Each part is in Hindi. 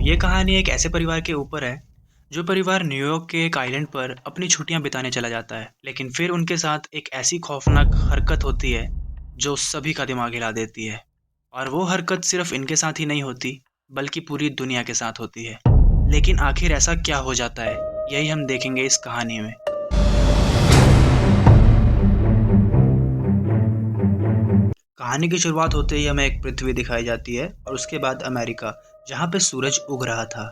ये कहानी एक ऐसे परिवार के ऊपर है जो परिवार न्यूयॉर्क के एक आइलैंड पर अपनी छुट्टियां बिताने चला जाता है। लेकिन फिर उनके साथ एक ऐसी खौफनाक हरकत होती है जो सभी का दिमाग हिला देती है। और वो हरकत सिर्फ इनके साथ ही नहीं होती बल्कि पूरी दुनिया के साथ होती है। लेकिन आखिर ऐसा क्या हो जाता है, यही हम देखेंगे इस कहानी में। कहानी की शुरुआत होते ही हमें एक पृथ्वी दिखाई जाती है और उसके बाद अमेरिका, जहाँ पे सूरज उग रहा था।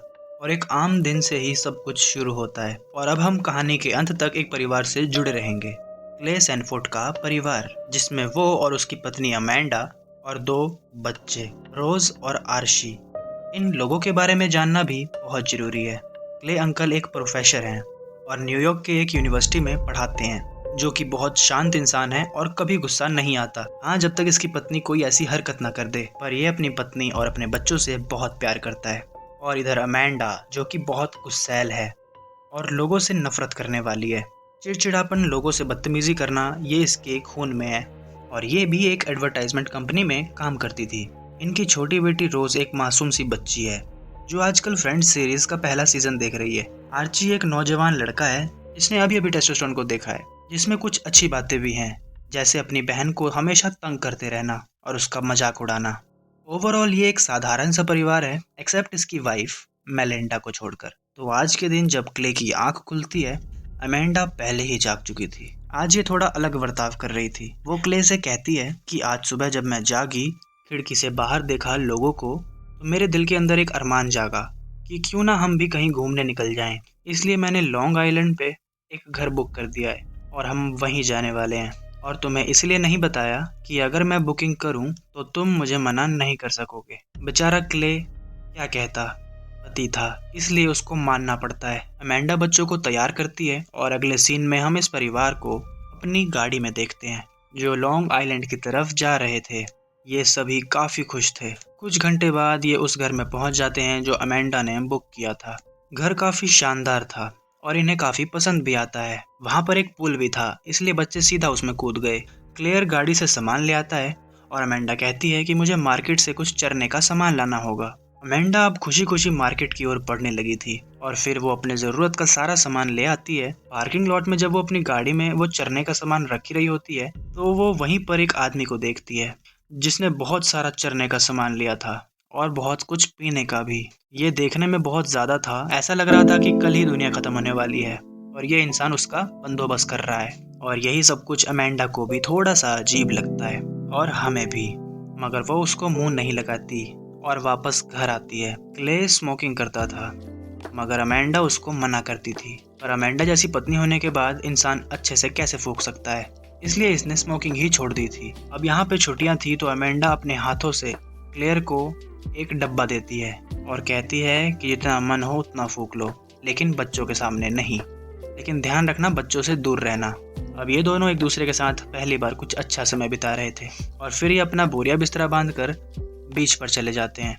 और एक आम दिन से ही सब कुछ शुरू होता है और अब हम कहानी के अंत तक एक परिवार से जुड़े रहेंगे। क्ले सैनफोर्ड का परिवार, जिसमें वो और उसकी पत्नी अमेंडा और दो बच्चे रोज और आर्शी। इन लोगों के बारे में जानना भी बहुत जरूरी है। क्ले अंकल एक प्रोफेसर हैं और न्यूयॉर्क के एक यूनिवर्सिटी में पढ़ाते हैं, जो कि बहुत शांत इंसान है और कभी गुस्सा नहीं आता। हाँ, जब तक इसकी पत्नी कोई ऐसी हरकत ना कर दे। पर ये अपनी पत्नी और अपने बच्चों से बहुत प्यार करता है। और इधर अमेंडा, जो कि बहुत गुस्सैल है और लोगों से नफरत करने वाली है। चिड़चिड़ापन, लोगों से बदतमीजी करना, ये इसके खून में है। और ये भी एक एडवर्टाइजमेंट कंपनी में काम करती थी। इनकी छोटी बेटी रोज एक मासूम सी बच्ची है जो आजकल फ्रेंड्स सीरीज का पहला सीजन देख रही है। आर्ची एक नौजवान लड़का है जिसने अभी अभी टेस्टोस्टेरोन को देखा है, जिसमें कुछ अच्छी बातें भी हैं, जैसे अपनी बहन को हमेशा तंग करते रहना और उसका मजाक उड़ाना। ओवरऑल ये एक साधारण सा परिवार है, एक्सेप्ट इसकी वाइफ मेलिंडा को छोड़कर। तो आज के दिन जब क्ले की आंख खुलती है, अमेंडा पहले ही जाग चुकी थी। आज ये थोड़ा अलग बर्ताव कर रही थी। वो क्ले से कहती है कि आज सुबह जब मैं जागी, खिड़की से बाहर देखा लोगों को, तो मेरे दिल के अंदर एक अरमान जागा कि क्यों ना हम भी कहीं घूमने निकल जाएं। इसलिए मैंने लॉन्ग आइलैंड पे एक घर बुक कर दिया है और हम वहीं जाने वाले हैं। और तुम्हें इसलिए नहीं बताया कि अगर मैं बुकिंग करूं तो तुम मुझे मना नहीं कर सकोगे। बेचारा क्ले क्या कहता, पति था, इसलिए उसको मानना पड़ता है। अमेंडा बच्चों को तैयार करती है और अगले सीन में हम इस परिवार को अपनी गाड़ी में देखते हैं जो लॉन्ग आइलैंड की तरफ जा रहे थे। ये सभी काफ़ी खुश थे। कुछ घंटे बाद ये उस घर में पहुंच जाते हैं जो अमेंडा ने बुक किया था। घर काफ़ी शानदार था और इन्हें काफ़ी पसंद भी आता है। वहाँ पर एक पुल भी था, इसलिए बच्चे सीधा उसमें कूद गए। क्लेयर गाड़ी से सामान ले आता है और अमेंडा कहती है कि मुझे मार्केट से कुछ चरने का सामान लाना होगा। अमेंडा अब खुशी खुशी मार्केट की ओर बढ़ने लगी थी और फिर वो अपने ज़रूरत का सारा सामान ले आती है। पार्किंग लॉट में जब वो अपनी गाड़ी में वो चरने का सामान रखी रही होती है, तो वो वहीं पर एक आदमी को देखती है जिसने बहुत सारा चरने का सामान लिया था और बहुत कुछ पीने का भी। ये देखने में बहुत ज़्यादा था, ऐसा लग रहा था कि कल ही दुनिया ख़त्म होने वाली है और ये इंसान उसका बंदोबस्त कर रहा है। और यही सब कुछ अमेंडा को भी थोड़ा सा अजीब लगता है और हमें भी, मगर वो उसको मुंह नहीं लगाती और वापस घर आती है। क्ले स्मोकिंग करता था मगर अमेंडा उसको मना करती थी। पर अमेंडा जैसी पत्नी होने के बाद इंसान अच्छे से कैसे फूंक सकता है, इसलिए इसने स्मोकिंग ही छोड़ दी थी। अब यहाँ पे छुट्टियाँ थी तो अमेंडा अपने हाथों से क्लेयर को एक डब्बा देती है और कहती है कि जितना मन हो उतना फूंक लो, लेकिन बच्चों के सामने नहीं। लेकिन ध्यान रखना, बच्चों से दूर रहना। अब ये दोनों एक दूसरे के साथ पहली बार कुछ अच्छा समय बिता रहे थे और फिर ये अपना बोरिया बिस्तरा बांधकर बीच पर चले जाते हैं।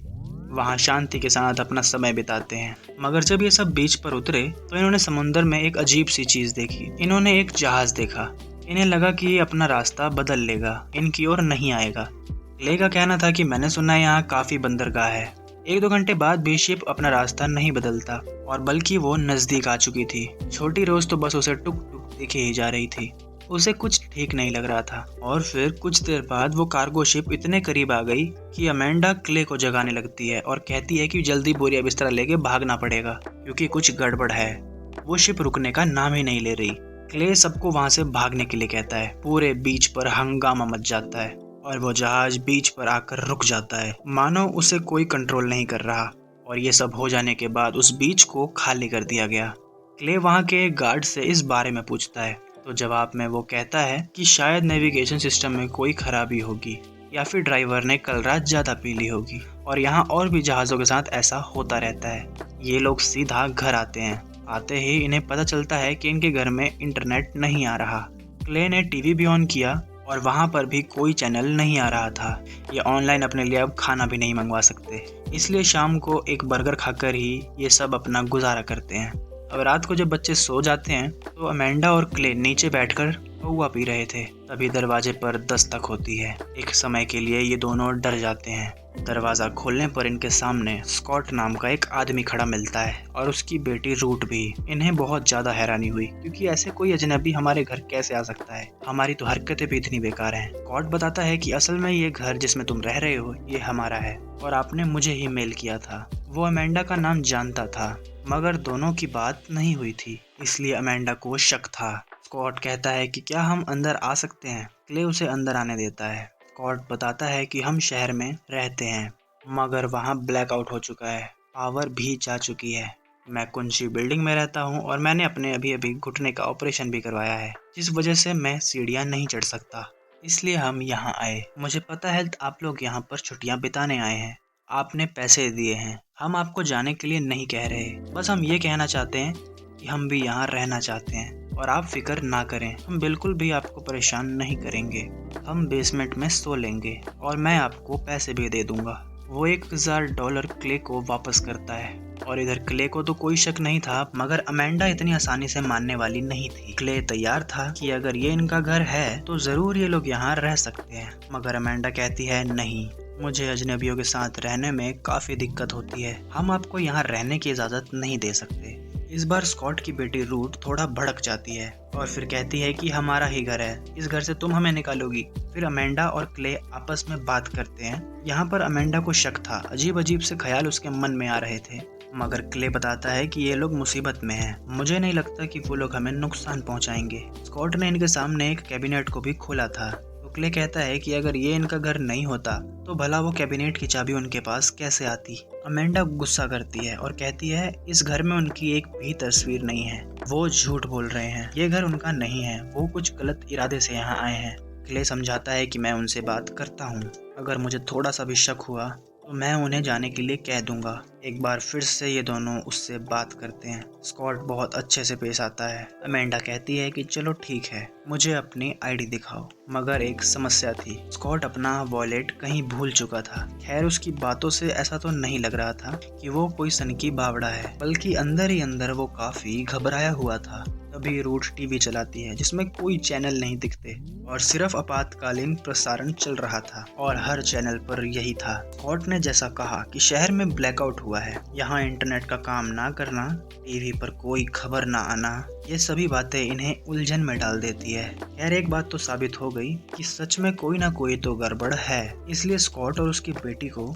वहाँ शांति के साथ अपना समय बिताते हैं। मगर जब ये सब बीच पर उतरे तो इन्होंने समुंदर में एक अजीब सी चीज़ देखी। इन्होंने एक जहाज देखा। इन्हें लगा कि ये अपना रास्ता बदल लेगा, इनकी ओर नहीं आएगा। क्ले का कहना था कि मैंने सुना है यहाँ काफ़ी बंदरगाह है। एक दो घंटे बाद भी शिप अपना रास्ता नहीं बदलता और बल्कि वो नज़दीक आ चुकी थी। छोटी रोज तो बस उसे टुक टुक देखे ही जा रही थी। उसे कुछ ठीक नहीं लग रहा था और फिर कुछ देर बाद वो कार्गो शिप इतने करीब आ गई कि अमेंडा क्ले को जगाने लगती है और कहती है कि जल्दी बोरिया बिस्तरा लेके भागना पड़ेगा क्योंकि कुछ गड़बड़ है। वो शिप रुकने का नाम ही नहीं ले रही। क्ले सबको वहाँ से भागने के लिए कहता है। पूरे बीच पर हंगामा मच जाता है और वो जहाज बीच पर आकर रुक जाता है, मानो उसे कोई कंट्रोल नहीं कर रहा। और ये सब हो जाने के बाद उस बीच को खाली कर दिया गया। क्ले वहाँ के गार्ड से इस बारे में पूछता है तो जवाब में वो कहता है कि शायद नेविगेशन सिस्टम में कोई खराबी होगी या फिर ड्राइवर ने कल रात ज़्यादा पी ली होगी। और यहाँ और भी जहाज़ों के साथ ऐसा होता रहता है। ये लोग सीधा घर आते हैं। आते ही इन्हें पता चलता है कि इनके घर में इंटरनेट नहीं आ रहा। क्ले ने टीवी भी ऑन किया और वहाँ पर भी कोई चैनल नहीं आ रहा था। ये ऑनलाइन अपने लिए अब खाना भी नहीं मंगवा सकते, इसलिए शाम को एक बर्गर खाकर ही ये सब अपना गुजारा करते हैं। अब रात को जब बच्चे सो जाते हैं तो अमेंडा और क्ले नीचे बैठकर कौवा पी रहे थे। तभी दरवाजे पर दस्तक होती है। एक समय के लिए ये दोनों डर जाते हैं। दरवाज़ा खोलने पर इनके सामने स्कॉट नाम का एक आदमी खड़ा मिलता है और उसकी बेटी रूट भी। इन्हें बहुत ज़्यादा हैरानी हुई, क्योंकि ऐसे कोई अजनबी हमारे घर कैसे आ सकता है। हमारी तो हरकतें भी इतनी बेकार हैं। स्कॉट बताता है कि असल में ये घर जिसमें तुम रह रहे हो ये हमारा है और आपने मुझे ही मेल किया था। वो अमेंडा का नाम जानता था, मगर दोनों की बात नहीं हुई थी, इसलिए अमेंडा को शक था। स्कॉट कहता है कि क्या हम अंदर आ सकते हैं। क्ले उसे अंदर आने देता है। स्कॉट बताता है कि हम शहर में रहते हैं, मगर वहाँ ब्लैकआउट हो चुका है, पावर भी जा चुकी है। मैं कुंची बिल्डिंग में रहता हूँ और मैंने अपने अभी अभी घुटने का ऑपरेशन भी करवाया है, जिस वजह से मैं सीढ़ियाँ नहीं चढ़ सकता। इसलिए हम यहाँ आए। मुझे पता है आप लोग यहाँ पर छुट्टियाँ बिताने आए हैं। आपने पैसे दिए हैं। हम आपको जाने के लिए नहीं कह रहे, बस हम ये कहना चाहते हैं कि हम भी यहाँ रहना चाहते हैं और आप फिक्र ना करें, हम बिल्कुल भी आपको परेशान नहीं करेंगे। हम बेसमेंट में सो लेंगे और मैं आपको पैसे भी दे दूंगा। वो $1000 क्ले को वापस करता है और इधर क्ले को तो कोई शक नहीं था, मगर अमेंडा इतनी आसानी से मानने वाली नहीं थी। क्ले तैयार था कि अगर ये इनका घर है तो जरूर ये लोग यहाँ रह सकते हैं, मगर अमेंडा कहती है नहीं, मुझे अजनबियों के साथ रहने में काफ़ी दिक्कत होती है। हम आपको यहाँ रहने की इजाज़त नहीं दे सकते। इस बार स्कॉट की बेटी रूट थोड़ा भड़क जाती है और फिर कहती है कि हमारा ही घर है, इस घर से तुम हमें निकालोगी। फिर अमेंडा और क्ले आपस में बात करते हैं। यहाँ पर अमेंडा को शक था, अजीब अजीब से ख्याल उसके मन में आ रहे थे, मगर क्ले बताता है कि ये लोग मुसीबत में हैं। मुझे नहीं लगता कि वो लोग हमें नुकसान पहुँचाएंगे। स्कॉट ने इनके सामने एक कैबिनेट को भी खोला था। क्ले कहता है कि अगर ये इनका घर नहीं होता तो भला वो कैबिनेट की चाबी उनके पास कैसे आती। अमेंडा गुस्सा करती है और कहती है इस घर में उनकी एक भी तस्वीर नहीं है, वो झूठ बोल रहे हैं, ये घर उनका नहीं है, वो कुछ गलत इरादे से यहाँ आए हैं। क्ले समझाता है कि मैं उनसे बात करता हूँ, अगर मुझे थोड़ा सा भी शक हुआ तो मैं उन्हें जाने के लिए कह दूंगा। एक बार फिर से ये दोनों उससे बात करते हैं। स्कॉट बहुत अच्छे से पेश आता है। अमेंडा कहती है कि चलो ठीक है, मुझे अपनी आईडी दिखाओ, मगर एक समस्या थी, स्कॉट अपना वॉलेट कहीं भूल चुका था। खैर उसकी बातों से ऐसा तो नहीं लग रहा था कि वो कोई सनकी बावड़ा है, बल्कि अंदर ही अंदर वो काफी घबराया हुआ था। तभी रूट टीवी चलाती है जिसमें कोई चैनल नहीं दिखते और सिर्फ आपातकालीन प्रसारण चल रहा था और हर चैनल पर यही था। स्कॉट ने जैसा कहा कि शहर में ब्लैकआउट हुआ है, यहाँ इंटरनेट का काम ना करना, टीवी पर कोई खबर ना आना, ये सभी बातें इन्हें उलझन में डाल देती है। खैर एक बात तो साबित हो गई कि सच में कोई ना कोई तो गड़बड़ है, इसलिए स्कॉट और उसकी बेटी को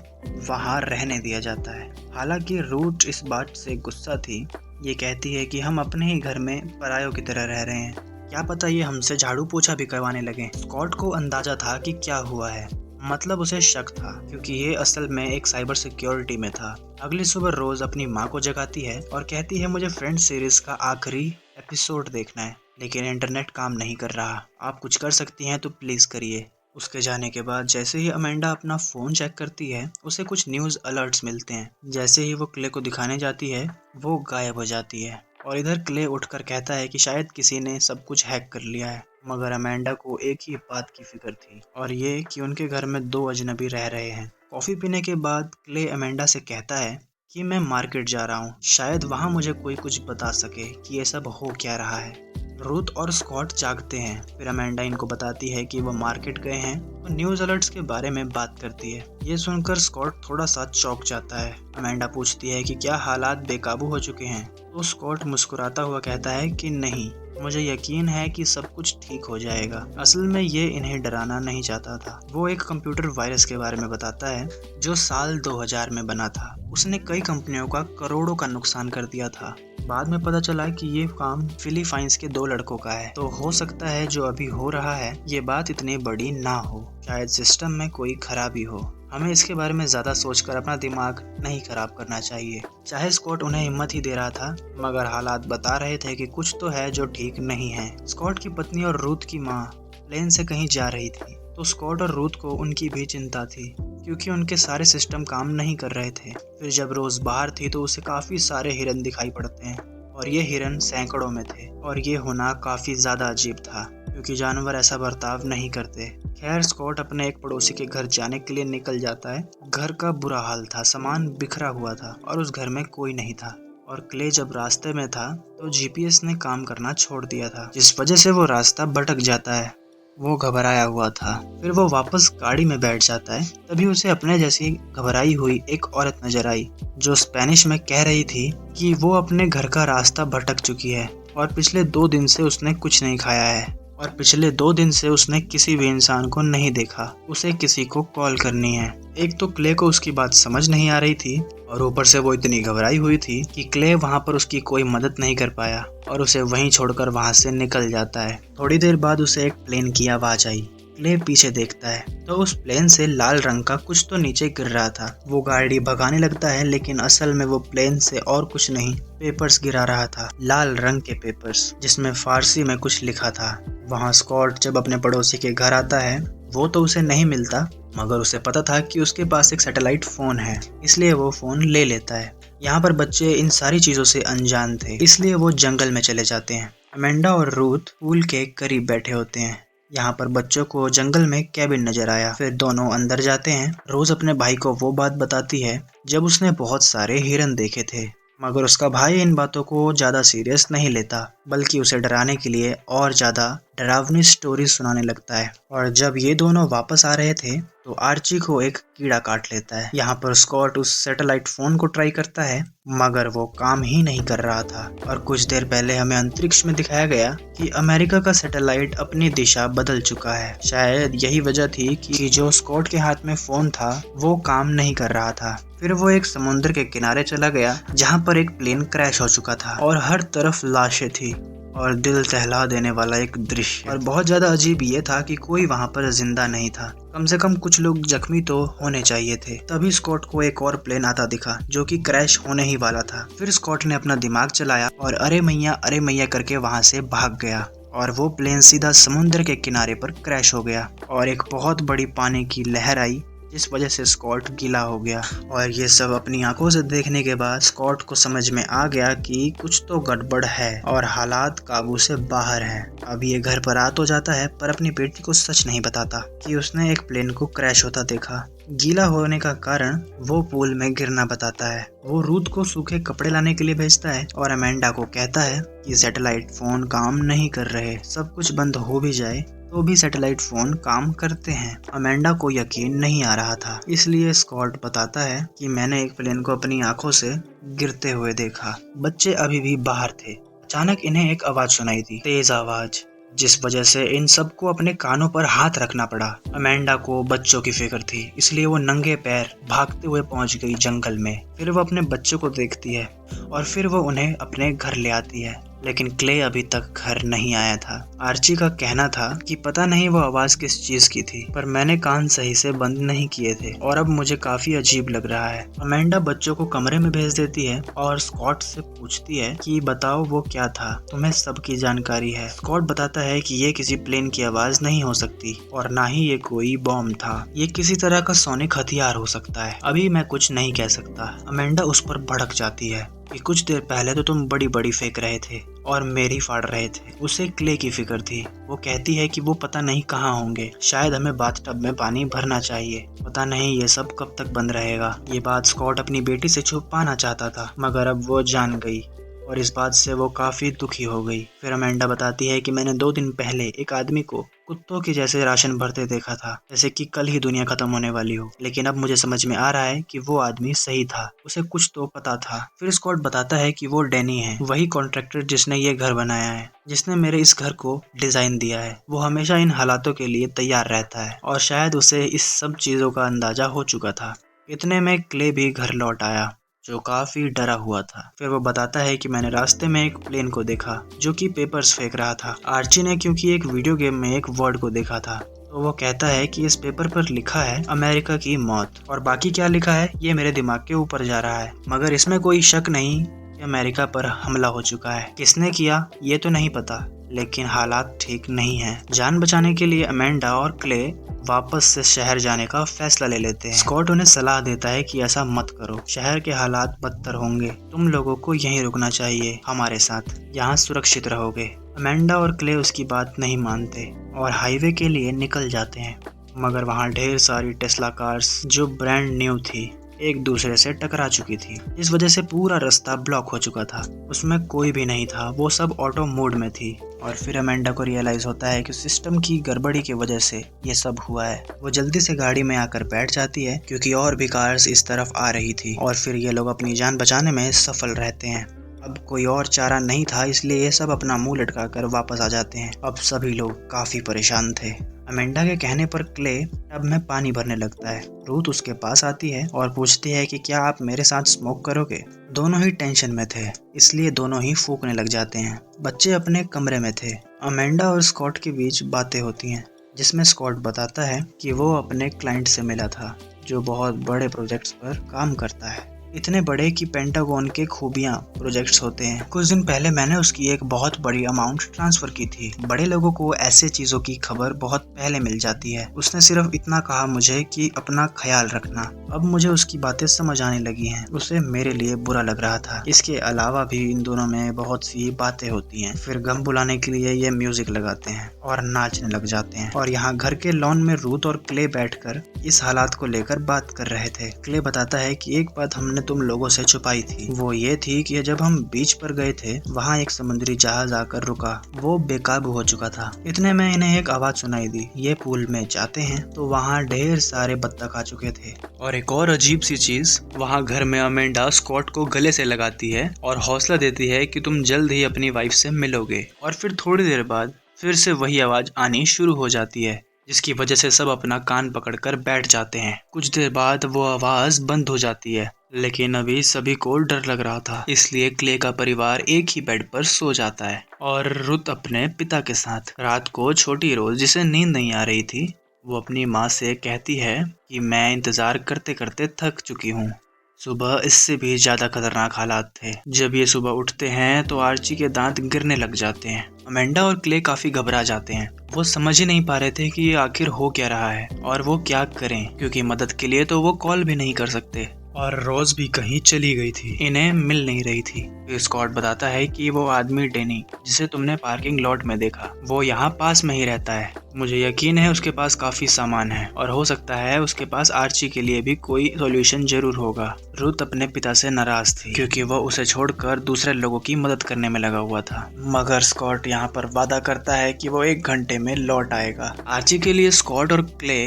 वहाँ रहने दिया जाता है। हालांकि रूट इस बात से गुस्सा थी, ये कहती है कि हम अपने ही घर में परायों की तरह रह रहे हैं, क्या पता ये हमसे झाड़ू पोछा भी करवाने लगे। स्कॉट को अंदाजा था कि क्या हुआ है, मतलब उसे शक था, क्योंकि ये असल में एक साइबर सिक्योरिटी में था। अगली सुबह रोज अपनी माँ को जगाती है और कहती है मुझे फ्रेंड्स सीरीज का आखिरी एपिसोड देखना है, लेकिन इंटरनेट काम नहीं कर रहा, आप कुछ कर सकती हैं तो प्लीज करिए। उसके जाने के बाद जैसे ही अमेंडा अपना फ़ोन चेक करती है, उसे कुछ न्यूज़ अलर्ट्स मिलते हैं। जैसे ही वो क्ले को दिखाने जाती है, वो गायब हो जाती है और इधर क्ले उठकर कहता है कि शायद किसी ने सब कुछ हैक कर लिया है। मगर अमेंडा को एक ही बात की फिक्र थी और ये कि उनके घर में 2 अजनबी रह रहे हैं। कॉफ़ी पीने के बाद क्ले अमेंडा से कहता है कि मैं मार्केट जा रहा हूँ, शायद वहाँ मुझे कोई कुछ बता सके कि ये सब हो क्या रहा है। रूथ और स्कॉट जागते हैं। फिर अमेंडा इनको बताती है कि वो मार्केट गए हैं और न्यूज़ अलर्ट्स के बारे में बात करती है। ये सुनकर स्कॉट थोड़ा सा चौंक जाता है। अमेंडा पूछती है कि क्या हालात बेकाबू हो चुके हैं, तो स्कॉट मुस्कुराता हुआ कहता है कि नहीं, मुझे यकीन है कि सब कुछ ठीक हो जाएगा। असल में ये इन्हें डराना नहीं चाहता था। वो एक कंप्यूटर वायरस के बारे में बताता है जो साल 2000 में बना था। उसने कई कंपनियों का करोड़ों का नुकसान कर दिया था। बाद में पता चला कि ये काम फिलीपाइंस के 2 लड़कों का है, तो हो सकता है जो अभी हो रहा है ये बात इतनी बड़ी ना हो, शायद सिस्टम में कोई खराबी हो। हमें इसके बारे में ज्यादा सोचकर अपना दिमाग नहीं खराब करना चाहिए। चाहे स्कॉट उन्हें हिम्मत ही दे रहा था, मगर हालात बता रहे थे कि कुछ तो है जो ठीक नहीं है। स्कॉट की पत्नी और रूथ की माँ प्लेन से कहीं जा रही थी, तो स्कॉट और रूथ को उनकी भी चिंता थी, क्योंकि उनके सारे सिस्टम काम नहीं कर रहे थे। फिर जब रोज बाहर थी तो उसे काफी सारे हिरन दिखाई पड़ते हैं और ये हिरन सैकड़ों में थे और ये होना काफी ज्यादा अजीब था, क्योंकि जानवर ऐसा बर्ताव नहीं करते। खैर स्कॉट अपने एक पड़ोसी के घर जाने के लिए निकल जाता है। घर का बुरा हाल था, सामान बिखरा हुआ था और उस घर में कोई नहीं था और क्ले जब रास्ते में था तो जीपीएस ने काम करना छोड़ दिया था, जिस वजह से वो रास्ता भटक जाता है। वो घबराया हुआ था। फिर वो वापस गाड़ी में बैठ जाता है। तभी उसे अपने जैसी घबराई हुई एक औरत नजर आई, जो स्पेनिश में कह रही थी कि वो अपने घर का रास्ता भटक चुकी है और पिछले 2 दिन से उसने कुछ नहीं खाया है और पिछले 2 दिन से उसने किसी भी इंसान को नहीं देखा। उसे किसी को कॉल करनी है। एक तो क्ले को उसकी बात समझ नहीं आ रही थी और ऊपर से वो इतनी घबराई हुई थी कि क्ले वहां पर उसकी कोई मदद नहीं कर पाया और उसे वहीं छोड़कर वहां से निकल जाता है। थोड़ी देर बाद उसे एक प्लेन की आवाज आई। क्ले पीछे देखता है तो उस प्लेन से लाल रंग का कुछ तो नीचे गिर रहा था। वो गाड़ी भगाने लगता है, लेकिन असल में वो प्लेन से और कुछ नहीं, पेपर्स गिरा रहा था, लाल रंग के पेपर्स, जिसमें फारसी में कुछ लिखा था। वहाँ स्कॉट जब अपने पड़ोसी के घर आता है, वो तो उसे नहीं मिलता, मगर उसे पता था कि उसके पास एक सैटेलाइट फोन है, इसलिए वो फोन ले लेता है। यहाँ पर बच्चे इन सारी चीजों से अनजान थे, इसलिए वो जंगल में चले जाते हैं। अमेंडा और रूथ पूल के करीब बैठे होते हैं। यहाँ पर बच्चों को जंगल में कैबिन नजर आया। फिर दोनों अंदर जाते हैं। रोज अपने भाई को वो बात बताती है जब उसने बहुत सारे हिरन देखे थे, मगर उसका भाई इन बातों को ज्यादा सीरियस नहीं लेता, बल्कि उसे डराने के लिए और ज्यादा डरावनी स्टोरी सुनाने लगता है। और जब ये दोनों वापस आ रहे थे तो आर्ची को एक कीड़ा काट लेता है। यहाँ पर स्कॉट उस सैटेलाइट फोन को ट्राई करता है, मगर वो काम ही नहीं कर रहा था। और कुछ देर पहले हमें अंतरिक्ष में दिखाया गया कि अमेरिका का सैटेलाइट अपनी दिशा बदल चुका है। शायद यही वजह थी कि जो स्कॉट के हाथ में फोन था वो काम नहीं कर रहा था। फिर वो एक समुद्र के किनारे चला गया जहाँ पर एक प्लेन क्रैश हो चुका था और हर तरफ लाशें थी और दिल दहला देने वाला एक दृश्य। और बहुत ज्यादा अजीब ये था कि कोई वहाँ पर जिंदा नहीं था। कम से कम कुछ लोग जख्मी तो होने चाहिए थे। तभी स्कॉट को एक और प्लेन आता दिखा जो कि क्रैश होने ही वाला था। फिर स्कॉट ने अपना दिमाग चलाया और अरे मैया करके वहाँ से भाग गया और वो प्लेन सीधा समुद्र के किनारे पर क्रैश हो गया और एक बहुत बड़ी पानी की लहर आई, जिस वजह से स्कॉट गीला हो गया। और ये सब अपनी आंखों से देखने के बाद स्कॉट को समझ में आ गया कि कुछ तो गड़बड़ है और हालात काबू से बाहर हैं। अब ये घर पर आ तो जाता है, पर अपनी बेटी को सच नहीं बताता कि उसने एक प्लेन को क्रैश होता देखा। गीला होने का कारण वो पूल में गिरना बताता है। वो रूथ को सूखे कपड़े लाने के लिए भेजता है और अमेंडा को कहता है कि सैटेलाइट फोन काम नहीं कर रहे, सब कुछ बंद हो भी जाए तो भी सैटेलाइट फोन काम करते हैं। अमेंडा को यकीन नहीं आ रहा था, इसलिए स्कॉट बताता है कि मैंने एक प्लेन को अपनी आंखों से गिरते हुए देखा। बच्चे अभी भी बाहर थे। अचानक इन्हें एक आवाज सुनाई दी, तेज आवाज, जिस वजह से इन सबको अपने कानों पर हाथ रखना पड़ा। अमेंडा को बच्चों की फिक्र थी, इसलिए वो नंगे पैर भागते हुए पहुंच गई जंगल में। फिर वो अपने बच्चों को देखती है और फिर वो उन्हें अपने घर ले आती है, लेकिन क्ले अभी तक घर नहीं आया था। आर्ची का कहना था कि पता नहीं वो आवाज किस चीज की थी, पर मैंने कान सही से बंद नहीं किए थे और अब मुझे काफी अजीब लग रहा है। अमेंडा बच्चों को कमरे में भेज देती है और स्कॉट से पूछती है कि बताओ वो क्या था, तुम्हें सबकी जानकारी है। स्कॉट बताता है कि ये किसी प्लेन की आवाज नहीं हो सकती और ना ही ये कोई बॉम्ब था, ये किसी तरह का सोनिक हथियार हो सकता है। अभी मैं कुछ नहीं कह सकता। अमेंडा उस पर भड़क जाती है कि कुछ देर पहले तो तुम बड़ी बड़ी फेंक रहे थे और मेरी फाड़ रहे थे। उसे क्ले की फिक्र थी। वो कहती है कि वो पता नहीं कहाँ होंगे, शायद हमें बाथटब में पानी भरना चाहिए, पता नहीं ये सब कब तक बंद रहेगा। ये बात स्कॉट अपनी बेटी से छुपाना चाहता था, मगर अब वो जान गई और इस बात से वो काफी दुखी हो गई। फिर अमेंडा बताती है कि मैंने 2 दिन पहले एक आदमी को कुत्तों के जैसे राशन भरते देखा था, जैसे कि कल ही दुनिया खत्म होने वाली हो, लेकिन अब मुझे समझ में आ रहा है कि वो आदमी सही था, उसे कुछ तो पता था। फिर स्कॉट बताता है कि वो डैनी है, वही कॉन्ट्रैक्टर जिसने ये घर बनाया है, जिसने मेरे इस घर को डिजाइन दिया है। वो हमेशा इन हालातों के लिए तैयार रहता है और शायद उसे इस सब चीजों का अंदाजा हो चुका था। इतने में क्ले भी घर लौट आया, जो काफी डरा हुआ था। फिर वो बताता है कि मैंने रास्ते में एक प्लेन को देखा जो कि पेपर्स फेंक रहा था। आर्ची ने क्योंकि एक वीडियो गेम में एक वर्ड को देखा था, तो वो कहता है कि इस पेपर पर लिखा है अमेरिका की मौत, और बाकी क्या लिखा है ये मेरे दिमाग के ऊपर जा रहा है, मगर इसमें कोई शक नहीं कि अमेरिका पर हमला हो चुका है। किसने किया ये तो नहीं पता, लेकिन हालात ठीक नहीं हैं। जान बचाने के लिए अमेंडा और क्ले वापस से शहर जाने का फैसला ले लेते हैं। स्कॉट उन्हें सलाह देता है कि ऐसा मत करो, शहर के हालात बदतर होंगे, तुम लोगों को यहीं रुकना चाहिए हमारे साथ, यहाँ सुरक्षित रहोगे। अमेंडा और क्ले उसकी बात नहीं मानते और हाईवे के लिए निकल जाते हैं, मगर वहाँ ढेर सारी टेस्ला कार्स जो ब्रांड न्यू थी एक दूसरे से टकरा चुकी थी। इस वजह से पूरा रास्ता ब्लॉक हो चुका था। उसमें कोई भी नहीं था, वो सब ऑटो मोड में थी। और फिर अमेंडा को रियलाइज होता है कि सिस्टम की गड़बड़ी की वजह से ये सब हुआ है। वो जल्दी से गाड़ी में आकर बैठ जाती है क्योंकि और भी कार्स इस तरफ आ रही थी और फिर ये लोग अपनी जान बचाने में सफल रहते हैं। अब कोई और चारा नहीं था, इसलिए ये सब अपना मुंह लटकाकर वापस आ जाते हैं। अब सभी लोग काफी परेशान थे। अमेंडा के कहने पर क्ले टब में पानी भरने लगता है। रूथ उसके पास आती है और पूछती है कि क्या आप मेरे साथ स्मोक करोगे। दोनों ही टेंशन में थे, इसलिए दोनों ही फूकने लग जाते हैं। बच्चे अपने कमरे में थे। अमेंडा और स्कॉट के बीच बातें होती हैं, जिसमें स्कॉट बताता है कि वो अपने क्लाइंट से मिला था, जो बहुत बड़े प्रोजेक्ट्स पर काम करता है। इतने बड़े कि पेंटागन के खूबियां प्रोजेक्ट्स होते हैं। कुछ दिन पहले मैंने उसकी एक बहुत बड़ी अमाउंट ट्रांसफर की थी। बड़े लोगों को ऐसे चीजों की खबर बहुत पहले मिल जाती है। उसने सिर्फ इतना कहा मुझे कि अपना ख्याल रखना। अब मुझे उसकी बातें समझ आने लगी हैं। उसे मेरे लिए बुरा लग रहा था। इसके अलावा भी इन दोनों में बहुत सी बातें होती हैं। फिर गम बुलाने के लिए ये म्यूजिक लगाते हैं और नाचने लग जाते हैं। और यहाँ घर के लॉन में रूथ और क्ले बैठकर इस हालात को लेकर बात कर रहे थे। क्ले बताता है कि एक बात हमने तुम लोगों से छुपाई थी। वो ये थी कि जब हम बीच पर गए थे, वहाँ एक समुद्री जहाज आकर रुका। वो बेकाबू हो चुका था। इतने में इन्हें एक आवाज सुनाई दी। ये पूल में जाते हैं तो वहाँ ढेर सारे बत्तख आ चुके थे। और एक और अजीब सी चीज, वहाँ घर में अमेंडा स्कॉट को गले से लगाती है और हौसला देती है कि तुम जल्द ही अपनी वाइफ से मिलोगे। और फिर थोड़ी देर बाद फिर से वही आवाज आनी शुरू हो जाती है, जिसकी वजह से सब अपना कान पकड़कर बैठ जाते हैं। कुछ देर बाद वो आवाज बंद हो जाती है, लेकिन अभी सभी को डर लग रहा था, इसलिए क्ले का परिवार एक ही बेड पर सो जाता है। और रुथ अपने पिता के साथ। रात को छोटी रोज, जिसे नींद नहीं आ रही थी, वो अपनी माँ से कहती है कि मैं इंतजार करते करते थक चुकी हूँ। सुबह इससे भी ज्यादा खतरनाक हालात थे। जब ये सुबह उठते हैं तो आर्ची के दांत गिरने लग जाते हैं। अमेंडा और क्ले काफी घबरा जाते हैं। वो समझ ही नहीं पा रहे थे कि ये आखिर हो क्या रहा है और वो क्या करें, क्योंकि मदद के लिए तो वो कॉल भी नहीं कर सकते और रोज भी कहीं चली गई थी, इन्हें मिल नहीं रही थी। फिर स्कॉट बताता है कि वो आदमी डेनी, जिसे तुमने पार्किंग लॉट में देखा, वो यहाँ पास में ही रहता है। मुझे यकीन है उसके पास काफी सामान है और हो सकता है उसके पास आर्ची के लिए भी कोई सॉल्यूशन जरूर होगा। रुथ अपने पिता से नाराज थी क्योंकि वो उसे छोड़कर दूसरे लोगों की मदद करने में लगा हुआ था। मगर स्कॉट यहाँ पर वादा करता है कि वो 1 घंटे में लौट आएगा। आर्ची के लिए स्कॉट और क्ले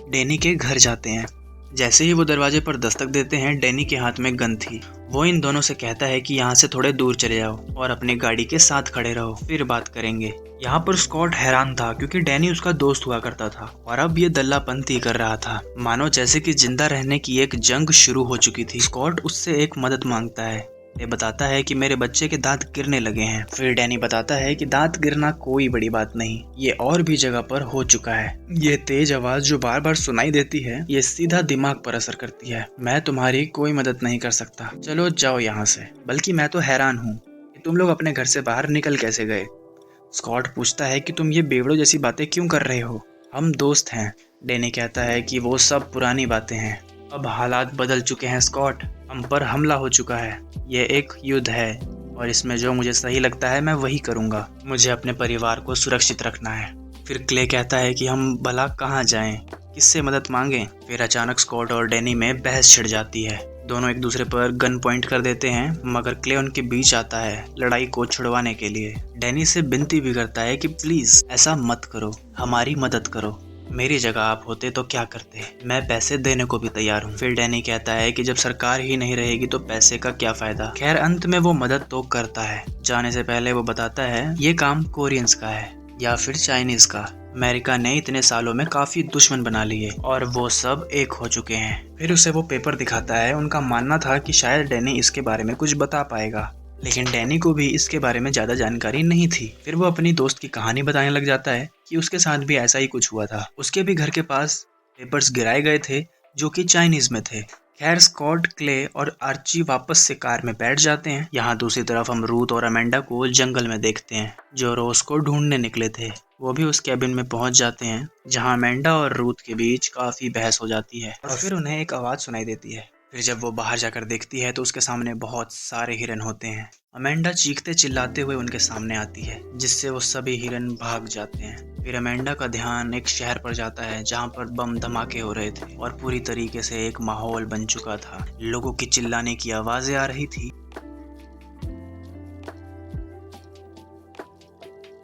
डेनी के घर जाते हैं। जैसे ही वो दरवाजे पर दस्तक देते हैं, डेनी के हाथ में गन थी। वो इन दोनों से कहता है कि यहाँ से थोड़े दूर चले जाओ और अपनी गाड़ी के साथ खड़े रहो, फिर बात करेंगे। यहाँ पर स्कॉट हैरान था क्योंकि डेनी उसका दोस्त हुआ करता था और अब ये दल्लापंती कर रहा था, मानो जैसे कि जिंदा रहने की एक जंग शुरू हो चुकी थी। स्कॉट उससे एक मदद मांगता है। ये बताता है कि मेरे बच्चे के दांत गिरने लगे हैं। फिर डैनी बताता है कि दांत गिरना कोई बड़ी बात नहीं, ये और भी जगह पर हो चुका है। ये तेज आवाज जो बार बार सुनाई देती है, ये सीधा दिमाग पर असर करती है। मैं तुम्हारी कोई मदद नहीं कर सकता, चलो जाओ यहाँ से। बल्कि मैं तो हैरान हूँ कि तुम लोग अपने घर से बाहर निकल कैसे गए। स्कॉट पूछता है कि तुम ये बेवड़ों जैसी बातें क्यों कर रहे हो, हम दोस्त हैं। डैनी कहता है कि वो सब पुरानी बातें हैं, अब हालात बदल चुके हैं स्कॉट, हम पर हमला हो चुका है। ये एक युद्ध है और इसमें जो मुझे सही लगता है मैं वही करूँगा। मुझे अपने परिवार को सुरक्षित रखना है। फिर क्ले कहता है कि हम भला कहाँ जाएं, किससे मदद मांगें। फिर अचानक स्कॉट और डैनी में बहस छिड़ जाती है। दोनों एक दूसरे पर गन पॉइंट कर देते हैं, मगर क्ले उनके बीच आता है लड़ाई को छुड़वाने के लिए। डैनी से विनती भी करता है कि प्लीज ऐसा मत करो, हमारी मदद करो। मेरी जगह आप होते तो क्या करते, मैं पैसे देने को भी तैयार हूँ। फिर डैनी कहता है कि जब सरकार ही नहीं रहेगी तो पैसे का क्या फायदा। खैर अंत में वो मदद तो करता है। जाने से पहले वो बताता है ये काम कोरियंस का है या फिर चाइनीज का। अमेरिका ने इतने सालों में काफी दुश्मन बना लिए और वो सब एक हो चुके हैं। फिर उसे वो पेपर दिखाता है। उनका मानना था कि शायद डैनी इसके बारे में कुछ बता पाएगा, लेकिन डैनी को भी इसके बारे में ज्यादा जानकारी नहीं थी। फिर वो अपनी दोस्त की कहानी बताने लग जाता है कि उसके साथ भी ऐसा ही कुछ हुआ था। उसके भी घर के पास पेपर्स गिराए गए थे जो कि चाइनीज में थे। खैर स्कॉट, क्ले और आर्ची वापस से कार में बैठ जाते हैं। यहाँ दूसरी तरफ हम रूथ और अमेंडा को जंगल में देखते हैं, जो रोज को ढूंढने निकले थे। वो भी उस कैबिन में पहुंच जाते हैं जहाँ अमेंडा और रूथ के बीच काफी बहस हो जाती है और फिर उन्हें एक आवाज सुनाई देती है। फिर जब वो बाहर जाकर देखती है तो उसके सामने बहुत सारे हिरन होते हैं। अमेंडा चीखते चिल्लाते हुए उनके सामने आती है, जिससे वो सभी हिरन भाग जाते हैं। फिर अमेंडा का ध्यान एक शहर पर जाता है जहाँ पर बम धमाके हो रहे थे और पूरी तरीके से एक माहौल बन चुका था। लोगों की चिल्लाने की आवाजें आ रही थी,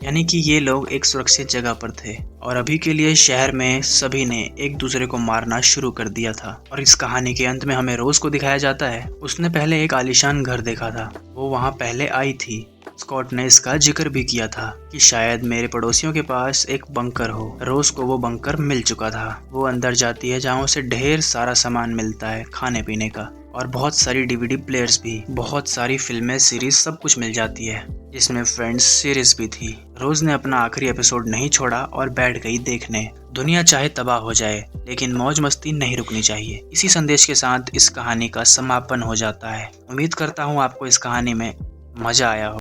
यानी कि ये लोग एक सुरक्षित जगह पर थे और अभी के लिए शहर में सभी ने एक दूसरे को मारना शुरू कर दिया था। और इस कहानी के अंत में हमें रोज को दिखाया जाता है। उसने पहले एक आलीशान घर देखा था, वो वहाँ पहले आई थी। स्कॉट ने इसका जिक्र भी किया था कि शायद मेरे पड़ोसियों के पास एक बंकर हो। रोज को वो बंकर मिल चुका था। वो अंदर जाती है जहाँ उसे ढेर सारा सामान मिलता है खाने पीने का और बहुत सारी डीवीडी प्लेयर्स भी, बहुत सारी फिल्में, सीरीज, सब कुछ मिल जाती है, जिसमें फ्रेंड्स सीरीज भी थी। रोज ने अपना आखिरी एपिसोड नहीं छोड़ा और बैठ गई देखने। दुनिया चाहे तबाह हो जाए लेकिन मौज मस्ती नहीं रुकनी चाहिए। इसी संदेश के साथ इस कहानी का समापन हो जाता है। उम्मीद करता हूँ आपको इस कहानी में मजा आया हो।